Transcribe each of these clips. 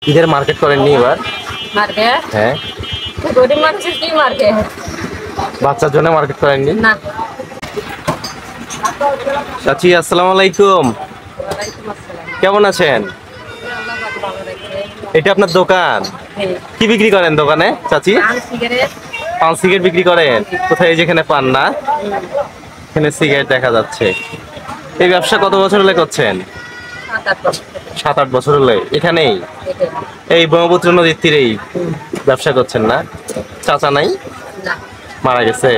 ঈদের মার্কেট করেননি এবার? মার্কেট হ্যাঁ, গরিব মানুষের কি মার্কেট? বাচ্চার জন্য মার্কেট করেননি? না। চাচি আসসালামু আলাইকুম, ওয়ালাইকুম আসসালাম। কেমন আছেন? আল্লাহ পাক ভালো রাখছে। এটা আপনার দোকান? হ্যাঁ। কি বিক্রি করেন দোকানে চাচি? পান সিগারেট। পান সিগারেট বিক্রি করেন? কোথায়? এই যেখানে পান না, এখানে সিগারেট দেখা যাচ্ছে। এই ব্যবসা কত বছর হলে করছেন? 7-8 বছর। 7-8 বছর হলে এখানেই এটাই। এই ব্রহ্মপুত্র নদীর তীরেই ব্যবসা করছেন না? চাচা নাই? না, মারা গেছে?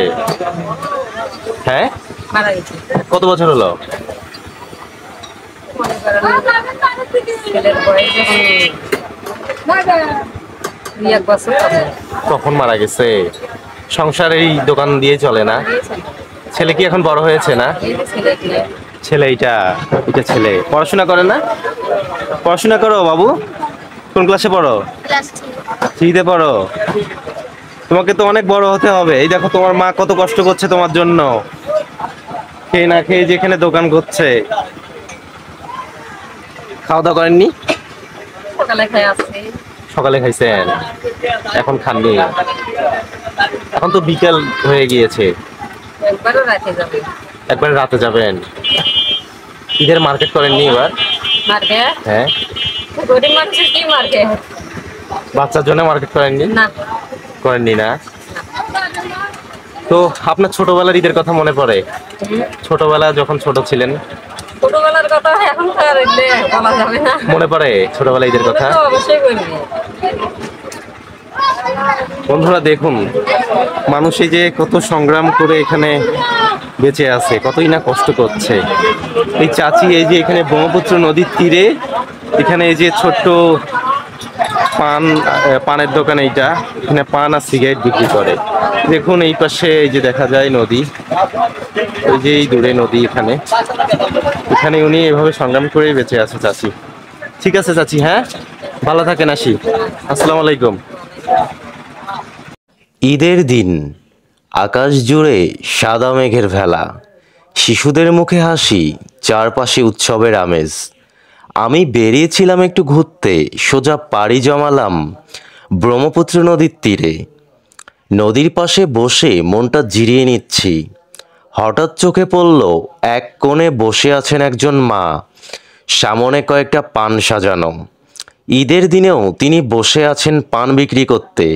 হ্যাঁ, মারা গেছে। কত বছর হলো? মনে করেন ছেলের বয়স যখন 2-1 বছর হবে। কখন মারা গেছে? সংসার এই দোকান দিয়ে চলে না? দিয়েছেন। ছেলে কি এখন বড় হয়েছে না? এই যে ছেলে দিয়ে ছেলে এটা ছেলে পড়াশোনা করে না? পড়াশোনা করো বাবু, কোন ক্লাসে পড়ো? ক্লাস 3-তে পড়ো? তোমাকে তো অনেক বড় হতে হবে। এই দেখো তোমার মা কত কষ্ট করছে তোমার জন্য, খেয়ে না খেয়ে যেখানে দোকান করছে। খাওয়া দাওয়া করেননি? সকালে খাই আসছি। সকালে খাইছেন, এখন খাননি? এখন তো বিকেল হয়ে গিয়েছে, একবারও রাতে যাবে। একবার রাতে যাবেন। ঈদের মার্কেট করেননি এবার? মার্কেট হ্যাঁ, গরিব মানুষের কি মার্কেট? বাচ্চার জন্য মার্কেট করেননি? না। করেননি না? তো আপনার ছোটবেলার ঈদের কথা মনে পড়ে? ছোটবেলা যখন ছোট ছিলেন ছোটবেলার কথা এখন তো আর এলে বলা যাবে না। মনে পড়ে ছোটবেলা ঈদের কথা? তো অবশ্যই করবি। বন্ধুরা দেখুন, মানুষ এই যে কত সংগ্রাম করে এখানে বেঁচে আছে, কতই না কষ্ট করছে। এই চাচি এই যে এখানে ব্রহ্মপুত্র নদীর তীরে এখানে এই যে ছোট্ট পানের দোকান, এইটা এখানে পান আর সিগারেট বিক্রি করে। দেখুন এই পাশে এই যে দেখা যায় নদী, ওই যে এই দূরে নদী, এখানে এখানে উনি এভাবে সংগ্রাম করেই বেঁচে আছে চাচি। ঠিক আছে চাচি, হ্যাঁ ভালো থাকেন, আসি। আসসালামু আলাইকুম। ঈদের দিন আকাশ জুড়ে সাদা মেঘের ভেলা, শিশুদের মুখে হাসি, চারপাশে উৎসবের আমেজ। আমি বেরিয়েছিলাম একটু ঘুরতে, সোজা পাড়ি জমালাম ব্রহ্মপুত্র নদীর তীরে। নদীর পাশে বসে মনটা জিরিয়ে নিচ্ছি। হঠাৎ চোখে পড়ল এক কোণে বসে আছেন একজন মা, সামনে কয়েকটা পান সাজানো। ঈদের দিনেও তিনি বসে আছেন পান বিক্রি করতে,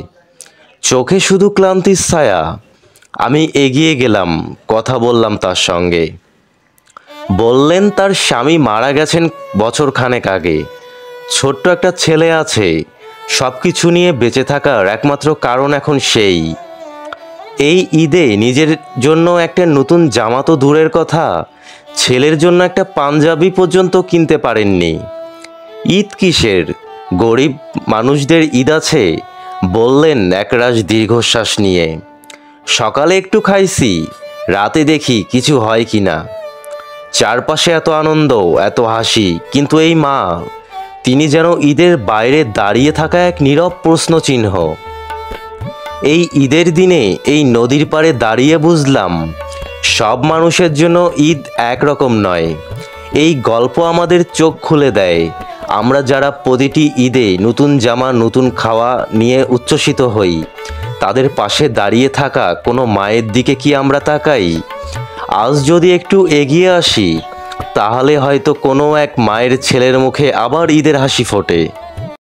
চোখে শুধু ক্লান্তির ছায়া। আমি এগিয়ে গেলাম, কথা বললাম তার সঙ্গে। বললেন তার স্বামী মারা গেছেন বছর খানেক আগে, ছোট্ট একটা ছেলে আছে, সব কিছু নিয়ে বেঁচে থাকার একমাত্র কারণ এখন সেই। এই ঈদে নিজের জন্য একটা নতুন জামা তো দূরের কথা, ছেলের জন্য একটা পাঞ্জাবি পর্যন্ত কিনতে পারেননি। ঈদ কিসের, গরিব মানুষদের ঈদ আছে, বললেন একরাশ দীর্ঘশ্বাস নিয়ে। সকালে একটু খাইছি, রাতে দেখি কিছু হয় কি না। চারপাশে এত আনন্দ, এত হাসি, কিন্তু এই মা, তিনি যেন ঈদের বাইরে দাঁড়িয়ে থাকা এক নীরব প্রশ্নচিহ্ন। এই ঈদের দিনে এই নদীর পাড়ে দাঁড়িয়ে বুঝলাম, সব মানুষের জন্য ঈদ একরকম নয়। এই গল্প আমাদের চোখ খুলে দেয়। আমরা যারা প্রতিটি ঈদে নতুন জামা, নতুন খাওয়া নিয়ে উচ্ছ্বসিত হই, তাদের পাশে দাঁড়িয়ে থাকা কোনো মায়ের দিকে কি আমরা তাকাই? আজ যদি একটু এগিয়ে আসি, তাহলে হয়তো কোনো এক মায়ের ছেলের মুখে আবার ঈদের হাসি ফোটে।